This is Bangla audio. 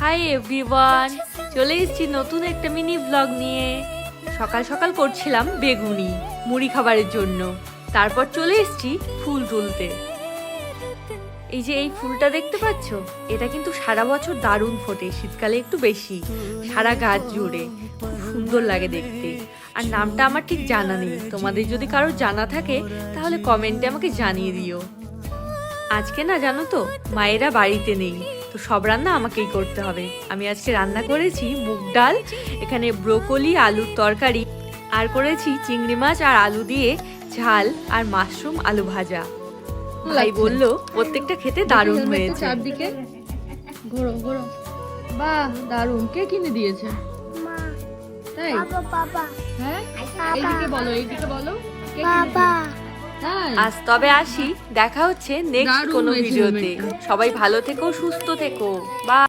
হাই এভরিওয়ান, চলে এসেছি নতুন একটা মিনি ব্লগ নিয়ে। সকাল সকাল করছিলাম বেগুনি মুড়ি খাবারের জন্য, তারপর চলে এসেছি ফুল তুলতে। এই যে এই ফুলটা দেখতে পাচ্ছ, এটা কিন্তু সারা বছর দারুণ ফোটে, শীতকালে একটু বেশি, সারা গাছ জুড়ে খুব সুন্দর লাগে দেখতে। আর নামটা আমার ঠিক জানা নেই, তোমাদের যদি কারোর জানা থাকে তাহলে কমেন্টে আমাকে জানিয়ে দিও। আজকে না জানো তো, মায়েরা বাড়িতে নেই, তো সব রান্না আমাকেই করতে হবে। আমি আজকে রান্না করেছি মুগ ডাল, এখানে ব্রোকলি আলুর তরকারি, আর করেছি চিংড়ি মাছ আর আলু দিয়ে ঝাল, আর মাশরুম আলু ভাজা। ভাই বললো প্রত্যেকটা খেতে দারুণ হয়েছে। চারদিকে ঘোরো ঘোরো, বাহ দারুণ। কে কিনে দিয়েছে? তাই? হ্যাঁ, এইদিকে বলো, এইদিকে বলো, কে কিনে দিয়েছে? তাই? আজ তবে আসি, দেখা হচ্ছে নেক্সট দারুণ কোনো হয়েছে ভিডিওতে। মোমেন্টটা। সবাই ভালো থেকো, সুস্থ থেকো, বাই।